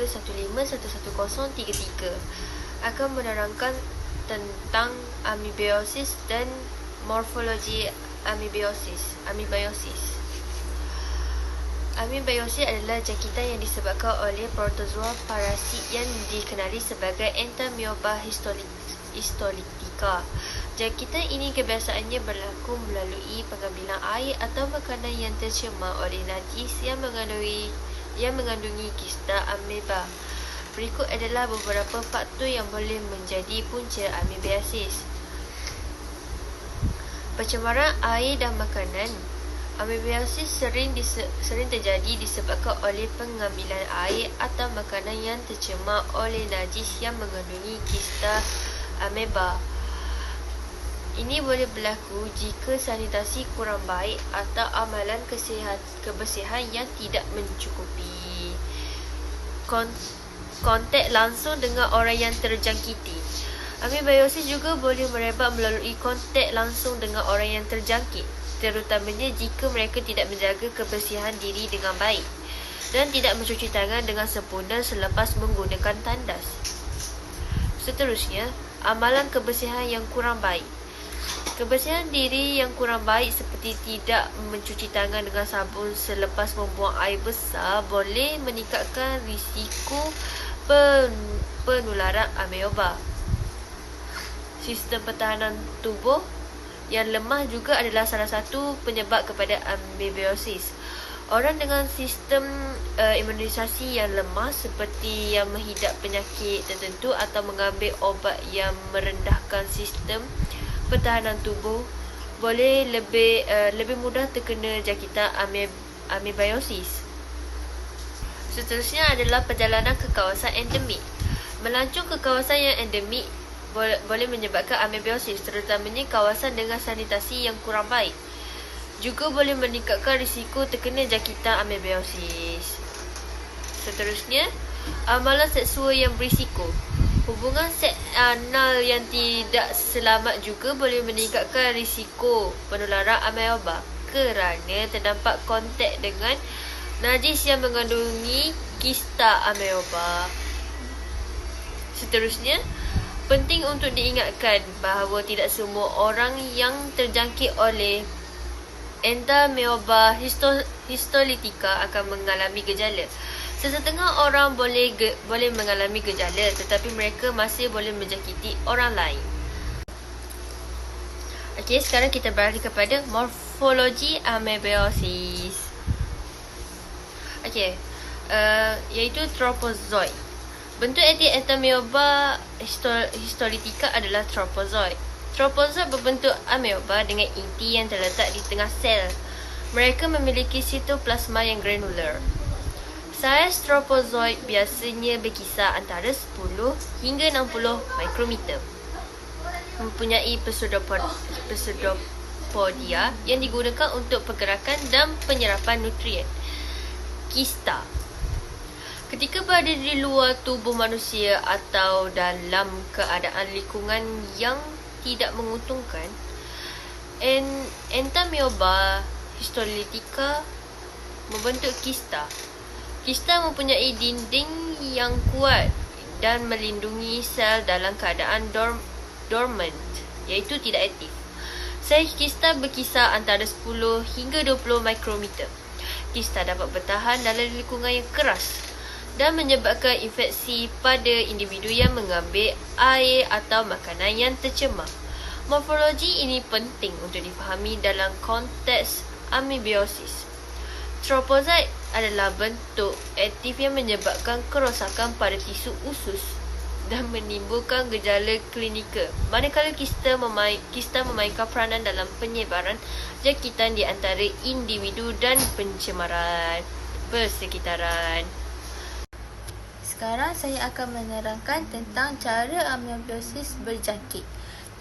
151033 akan menerangkan tentang amebiosis dan morfologi amebiosis. Amebiosis adalah jangkitan yang disebabkan oleh protozoa parasit yang dikenali sebagai Entamoeba histolytica. Jangkitan ini kebiasaannya berlaku melalui pengambilan air atau makanan yang tercemar oleh najis yang mengandungi kista ameba. Berikut adalah beberapa faktor yang boleh menjadi punca amebiosis. Pencemaran air dan makanan. Amebiosis sering terjadi disebabkan oleh pengambilan air atau makanan yang tercemar oleh najis yang mengandungi kista ameba. Ini boleh berlaku jika sanitasi kurang baik atau amalan kebersihan yang tidak mencukupi. Kontak langsung dengan orang yang terjangkiti. Amebiosis juga boleh merebak melalui kontak langsung dengan orang yang terjangkit, terutamanya jika mereka tidak menjaga kebersihan diri dengan baik dan tidak mencuci tangan dengan sempurna selepas menggunakan tandas. Seterusnya, amalan kebersihan yang kurang baik. Kebersihan diri yang kurang baik seperti tidak mencuci tangan dengan sabun selepas membuang air besar boleh meningkatkan risiko penularan ameba. Sistem pertahanan tubuh yang lemah juga adalah salah satu penyebab kepada amebiosis. Orang dengan sistem imunisasi yang lemah seperti yang menghidap penyakit tertentu atau mengambil obat yang merendahkan sistem pertahanan tubuh boleh lebih mudah terkena jangkitan amebiosis. Seterusnya adalah perjalanan ke kawasan endemik. Melancong ke kawasan yang endemik boleh menyebabkan amebiosis, terutamanya kawasan dengan sanitasi yang kurang baik. Juga boleh meningkatkan risiko terkena jangkitan amebiosis. Seterusnya, amalan seksual yang berisiko. Hubungan seks anal yang tidak selamat juga boleh meningkatkan risiko penularan ameba kerana terdapat kontak dengan najis yang mengandungi kista ameba. Seterusnya, penting untuk diingatkan bahawa tidak semua orang yang terjangkit oleh Entamoeba histolytica akan mengalami gejala. Sesetengah orang boleh mengalami gejala, tetapi mereka masih boleh menjangkiti orang lain. Okey, sekarang kita beralih kepada morfologi amebiosis. Okey, iaitu tropozoid. Bentuk aktif Entamoeba histolytica adalah tropozoid. Tropozoid berbentuk ameba dengan inti yang terletak di tengah sel. Mereka memiliki sitoplasma yang granular. Saiz tropozoid biasanya berkisar antara 10 hingga 60 mikrometer. Mempunyai pseudopodia yang digunakan untuk pergerakan dan penyerapan nutrien. Kista. Ketika berada di luar tubuh manusia atau dalam keadaan lingkungan yang tidak menguntungkan, Entamoeba histolytica membentuk kista. Kista mempunyai dinding yang kuat dan melindungi sel dalam keadaan dormant, iaitu tidak aktif. Saiz kista berkisar antara 10 hingga 20 mikrometer. Kista dapat bertahan dalam lingkungan yang keras dan menyebabkan infeksi pada individu yang mengambil air atau makanan yang tercemar. Morfologi ini penting untuk difahami dalam konteks amebiosis. Tropozoid adalah bentuk aktif yang menyebabkan kerosakan pada tisu usus dan menimbulkan gejala klinikal. Manakala kista memainkan peranan dalam penyebaran jangkitan di antara individu dan pencemaran persekitaran. Sekarang saya akan menerangkan tentang cara amebiosis berjangkit.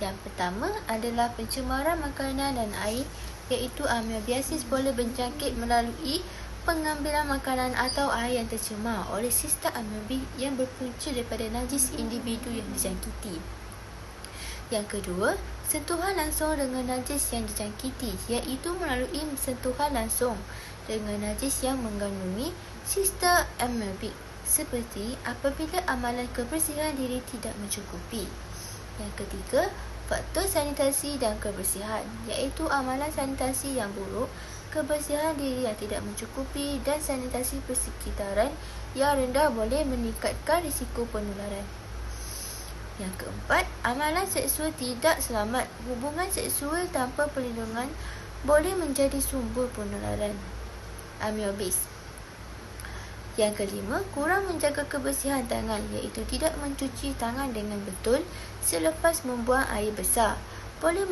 Yang pertama adalah pencemaran makanan dan air, iaitu amebiosis boleh berjangkit melalui pengambilan makanan atau air yang tercemar oleh sistem amebik yang berpunca daripada najis individu yang dijangkiti. Yang kedua, sentuhan langsung dengan najis yang dijangkiti, iaitu melalui sentuhan langsung dengan najis yang mengandungi sistem amebik. seperti apabila amalan kebersihan diri tidak mencukupi. Yang ketiga, faktor sanitasi dan kebersihan, iaitu amalan sanitasi yang buruk, kebersihan diri yang tidak mencukupi dan sanitasi persekitaran yang rendah boleh meningkatkan risiko penularan. Yang keempat, amalan seksual tidak selamat. Hubungan seksual tanpa perlindungan boleh menjadi sumber penularan amebis. Yang kelima, kurang menjaga kebersihan tangan, iaitu tidak mencuci tangan dengan betul selepas membuang air besar. Boleh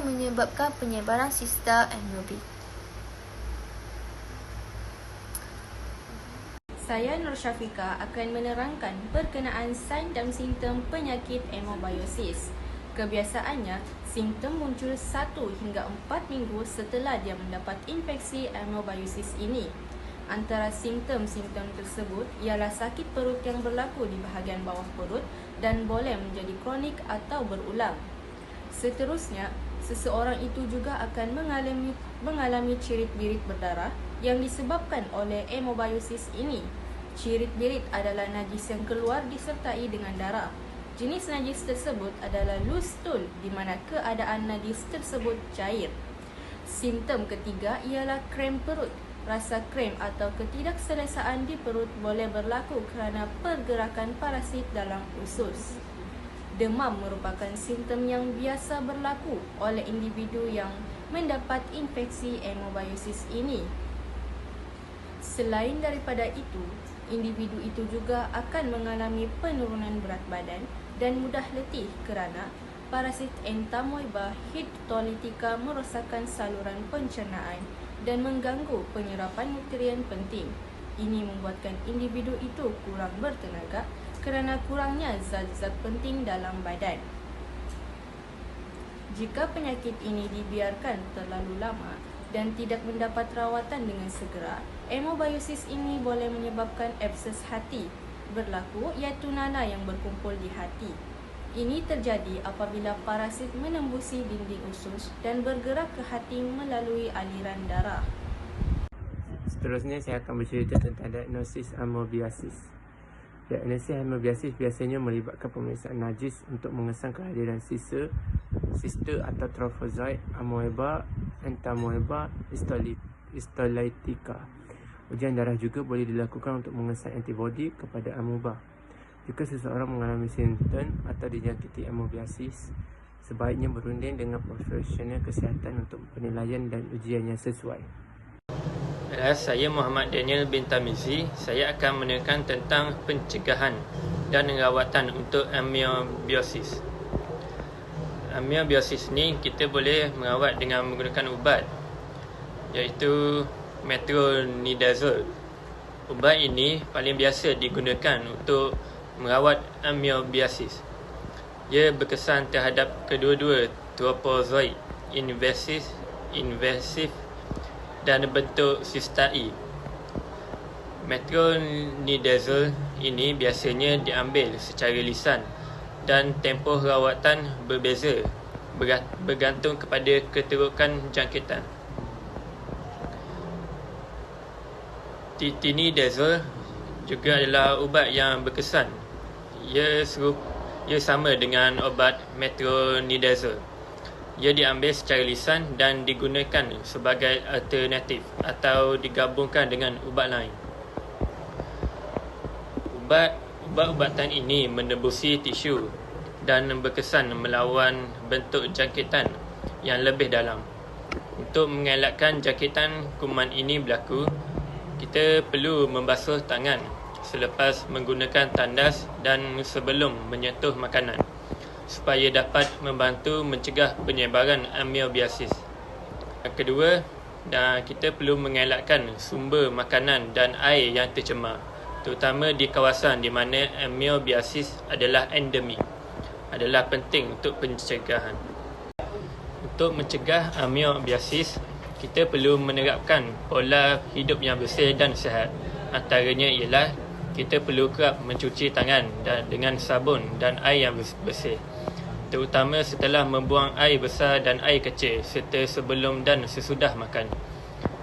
menyebabkan penyebaran sista amebis. Saya Nur Syafika akan menerangkan berkenaan sains dan simptom penyakit amebiosis. Kebiasaannya, simptom muncul 1 hingga 4 minggu setelah dia mendapat infeksi amebiosis ini. Antara simptom-simptom tersebut ialah sakit perut yang berlaku di bahagian bawah perut dan boleh menjadi kronik atau berulang. Seterusnya, seseorang itu juga akan mengalami cirit-birit berdarah yang disebabkan oleh amebiosis ini. Cirit-birit adalah najis yang keluar disertai dengan darah. Jenis najis tersebut adalah loose stool, di mana keadaan najis tersebut cair. Simptom ketiga ialah kram perut. Rasa kram atau ketidakselesaan di perut boleh berlaku kerana pergerakan parasit dalam usus. Demam merupakan simptom yang biasa berlaku oleh individu yang mendapat infeksi amebiosis ini. Selain daripada itu, individu itu juga akan mengalami penurunan berat badan dan mudah letih kerana parasit Entamoeba histolytica merosakkan saluran pencernaan dan mengganggu penyerapan nutrien penting. Ini membuatkan individu itu kurang bertenaga kerana kurangnya zat-zat penting dalam badan. Jika penyakit ini dibiarkan terlalu lama dan tidak mendapat rawatan dengan segera, amebiosis ini boleh menyebabkan abses hati berlaku, iaitu nanah yang berkumpul di hati. Ini terjadi apabila parasit menembusi dinding usus dan bergerak ke hati melalui aliran darah. Seterusnya saya akan bercerita tentang diagnosis amebiosis. Diagnosis amebiosis biasanya melibatkan pemeriksaan najis untuk mengesan kehadiran sista atau trophozoid amoeba, entamoeba histolytica. Ujian darah juga boleh dilakukan untuk mengesan antibodi kepada amoeba. Jika seseorang mengalami simptom atau dijangkiti amebiosis, sebaiknya berunding dengan profesional kesihatan untuk penilaian dan ujian yang sesuai. Saya Muhammad Daniel bin Tamizi. Saya akan menerangkan tentang pencegahan dan rawatan untuk amebiosis. Amebiosis ni kita boleh merawat dengan menggunakan ubat, iaitu metronidazole. Ubat ini paling biasa digunakan untuk merawat amebiosis. Ia berkesan terhadap kedua-dua trophozoid invasive dan bentuk sistai. Metronidazole ini biasanya diambil secara lisan dan tempoh rawatan berbeza bergantung kepada keterukan jangkitan. Tinidazole juga adalah ubat yang berkesan. Ia sama dengan obat metronidazole. Ia diambil secara lisan dan digunakan sebagai alternatif atau digabungkan dengan ubat lain. Ubat-ubatan ini menembusi tisu dan berkesan melawan bentuk jangkitan yang lebih dalam. Untuk mengelakkan jangkitan kuman ini berlaku, kita perlu membasuh tangan selepas menggunakan tandas dan sebelum menyentuh makanan, supaya dapat membantu mencegah penyebaran amebiosis. Yang kedua, kita perlu mengelakkan sumber makanan dan air yang tercemar, terutama di kawasan di mana amebiosis adalah endemik. Adalah penting untuk pencegahan. Untuk mencegah amebiosis, kita perlu menerapkan pola hidup yang bersih dan sihat. Antaranya ialah kita perlu kerap mencuci tangan dengan sabun dan air yang bersih, terutama setelah membuang air besar dan air kecil serta sebelum dan sesudah makan.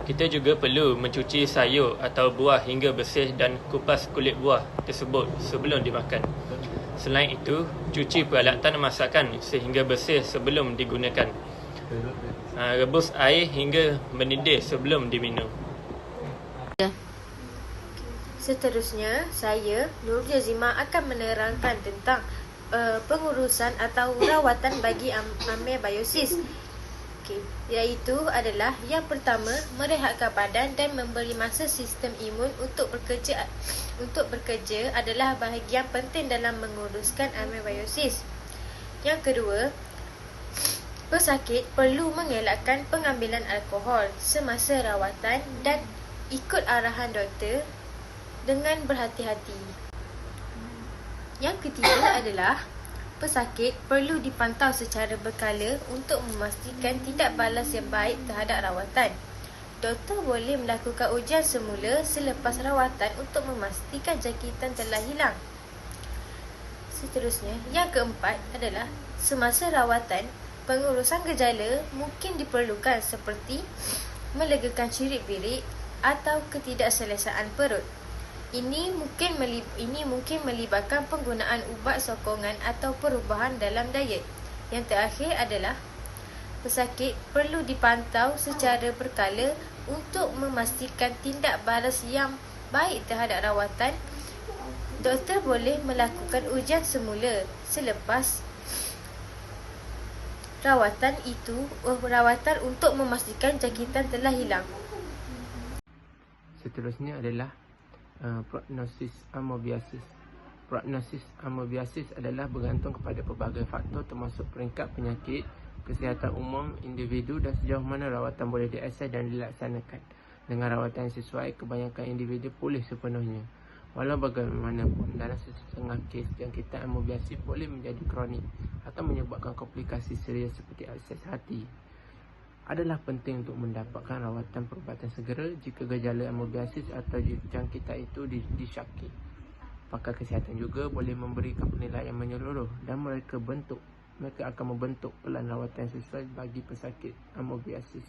Kita juga perlu mencuci sayur atau buah hingga bersih dan kupas kulit buah tersebut sebelum dimakan. Selain itu, cuci peralatan masakan sehingga bersih sebelum digunakan. Rebus air hingga mendidih sebelum diminum. Seterusnya, saya, Nurul Jazima, akan menerangkan tentang pengurusan atau rawatan bagi amebiosis. Iaitu adalah yang pertama, merehatkan badan dan memberi masa sistem imun untuk bekerja adalah bahagian penting dalam menguruskan amebiosis. Yang kedua, pesakit perlu mengelakkan pengambilan alkohol semasa rawatan dan ikut arahan doktor dengan berhati-hati. Yang ketiga adalah pesakit perlu dipantau secara berkala untuk memastikan tindak balas yang baik terhadap rawatan. Doktor boleh melakukan ujian semula selepas rawatan untuk memastikan jangkitan telah hilang. Seterusnya, yang keempat adalah semasa rawatan, pengurusan gejala mungkin diperlukan seperti melegakan cirit-birit atau ketidakselesaan perut. Ini mungkin melibatkan penggunaan ubat sokongan atau perubahan dalam diet. Yang terakhir adalah pesakit perlu dipantau secara berkala untuk memastikan tindak balas yang baik terhadap rawatan. Doktor boleh melakukan ujian semula selepas rawatan untuk memastikan jangkitan telah hilang. Seterusnya adalah prognosis amoebiasis. Prognosis amoebiasis adalah bergantung kepada pelbagai faktor termasuk peringkat penyakit, kesihatan umum individu dan sejauh mana rawatan boleh diakses dan dilaksanakan. Dengan rawatan yang sesuai, kebanyakan individu pulih sepenuhnya. Walau bagaimanapun, dalam setengah kes, jangkitan amoebiasis boleh menjadi kronik atau menyebabkan komplikasi serius seperti abses hati. Adalah penting untuk mendapatkan rawatan perubatan segera jika gejala amoebiasis atau jangkitan itu disyaki. Pakar kesihatan juga boleh memberikan penilaian menyeluruh dan mereka akan membentuk pelan rawatan sesuai bagi pesakit amoebiasis.